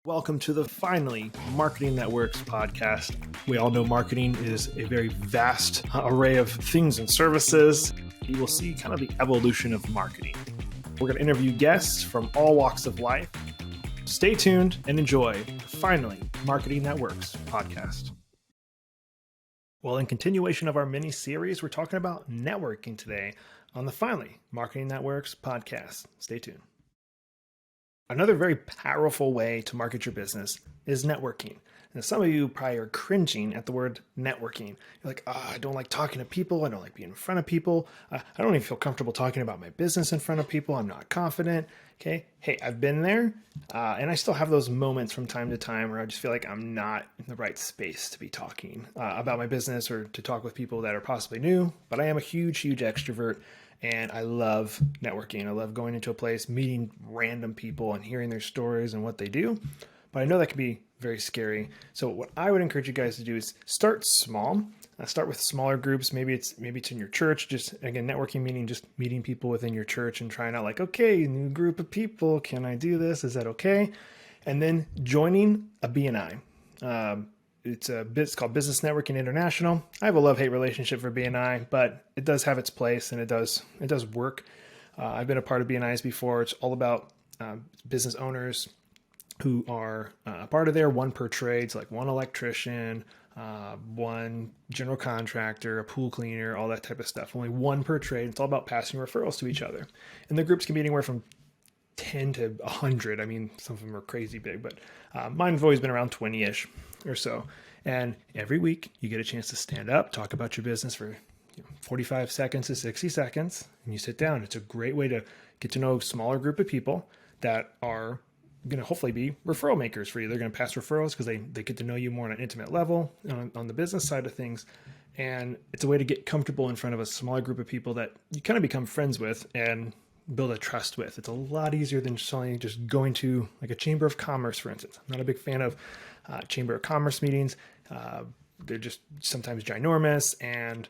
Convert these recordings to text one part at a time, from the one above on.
Welcome to the Finally Marketing That Works podcast. We all know marketing is a very vast array of things and services. You will see kind of the evolution of marketing. We're going to interview guests from all walks of life. Stay tuned and enjoy the Finally Marketing That Works podcast. Well, in continuation of our mini series, we're talking about networking today on the Finally Marketing That Works podcast. Stay tuned. Another very powerful way to market your business is networking. And some of you probably are cringing at the word networking. You're like, I don't like talking to people. I don't like being in front of people. I don't even feel comfortable talking about my business in front of people. I'm not confident. Okay. Hey, I've been there. And I still have those moments from time to time where I just feel like I'm not in the right space to be talking about my business or to talk with people that are possibly new. But I am a huge extrovert. And I love networking. I love going into a place, meeting random people and hearing their stories and what they do. But I know that can be very scary. So what I would encourage you guys to do is start small. Start with smaller groups. Maybe it's in your church. Just again, networking meaning just meeting people within your church and trying out like, okay, new group of people. Can I do this? Is that okay? And then joining a BNI. It's called Business Networking International. I have a love-hate relationship for BNI, but it does have its place and it does work. I've been a part of BNIs before. It's all about business owners who are a part of there, one per trade, so like one electrician, one general contractor, a pool cleaner, all that type of stuff. Only one per trade. It's all about passing referrals to each other. And the groups can be anywhere from 10 to 100. I mean, some of them are crazy big, but mine have always been around 20-ish or so. And every week you get a chance to stand up, talk about your business for 45 seconds to 60 seconds, and you sit down. It's a great way to get to know a smaller group of people that are going to hopefully be referral makers for you. They're going to pass referrals because they get to know you more on an intimate level on the business side of things. And it's a way to get comfortable in front of a smaller group of people that you kind of become friends with and build a trust with. It's a lot easier than just going to like a chamber of commerce, for instance. I'm not a big fan of chamber of commerce meetings. They're just sometimes ginormous, and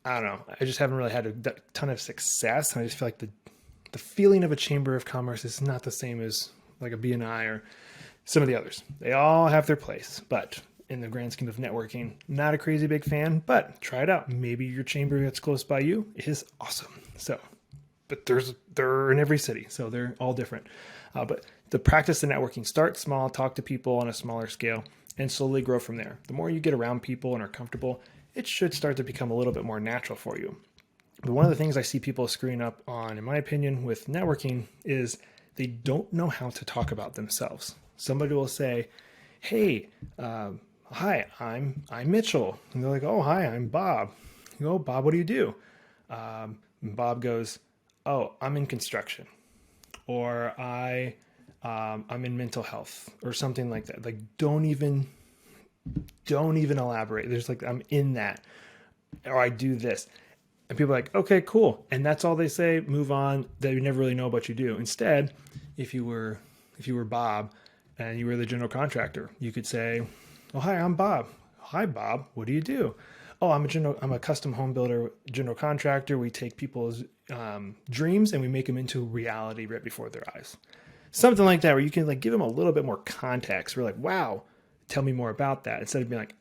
I don't know. I just haven't really had a ton of success. I just feel like the feeling of a chamber of commerce is not the same as like a BNI or some of the others. They all have their place, but in the grand scheme of networking, not a crazy big fan, but try it out. Maybe your chamber that's close by you is awesome. But they're in every city, so they're all different. But the practice of networking, start small, talk to people on a smaller scale, and slowly grow from there. The more you get around people and are comfortable, it should start to become a little bit more natural for you. But one of the things I see people screwing up on, in my opinion, with networking is they don't know how to talk about themselves. Somebody will say, hey, hi, I'm Mitchell. And they're like, oh, hi, I'm Bob. You go, Bob, what do you do? And Bob goes, oh, I'm in construction, or I'm in mental health, or something like that. Like, don't even elaborate. There's like, I'm in that, or I do this. And people are like, okay, cool. And that's all they say, move on. They never really know what you do. Instead, if you were Bob and you were the general contractor, you could say, oh, hi, I'm Bob. Hi, Bob. What do you do? Oh, I'm a custom home builder, general contractor. We take people's dreams and we make them into reality right before their eyes. Something like that, where you can like give them a little bit more context. We're like, wow, tell me more about that. Instead of being like,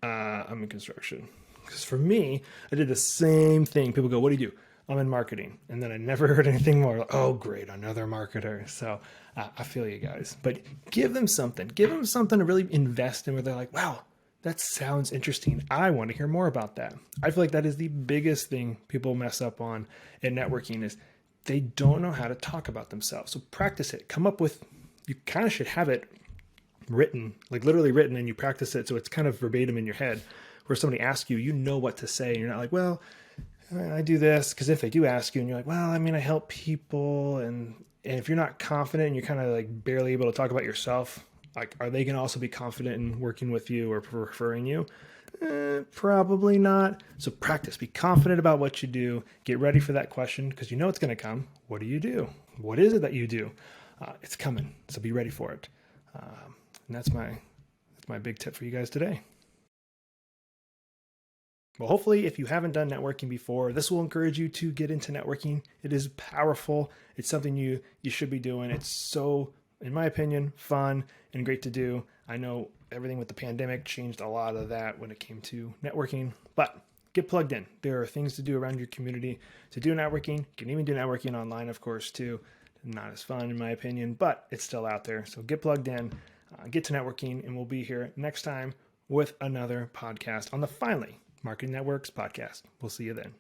I'm in construction. Because for me, I did the same thing. People go, what do you do? I'm in marketing. And then I never heard anything more. Like, oh, great, another marketer. So I feel you guys. But give them something. Give them something to really invest in where they're like, wow, that sounds interesting. I want to hear more about that. I feel like that is the biggest thing people mess up on in networking is they don't know how to talk about themselves. So practice it. Come up with, you kind of should have it written, like literally written, and you practice it so it's kind of verbatim in your head where somebody asks you, you know what to say. And you're not like, well, I do this. Because if they do ask you and you're like, well, I mean, I help people. And if you're not confident and you're kind of like barely able to talk about yourself, like, are they going to also be confident in working with you or referring you? Probably not. So practice, be confident about what you do. Get ready for that question because you know it's going to come. What do you do? What is it that you do? It's coming. So be ready for it. And that's my big tip for you guys today. Well, hopefully, if you haven't done networking before, this will encourage you to get into networking. It is powerful. It's something you should be doing. It's so in my opinion, fun and great to do. I know everything with the pandemic changed a lot of that when it came to networking, but get plugged in. There are things to do around your community to do networking. You can even do networking online, of course, too. Not as fun, in my opinion, but it's still out there. So get plugged in, get to networking, and we'll be here next time with another podcast on the Finally Marketing Networks podcast. We'll see you then.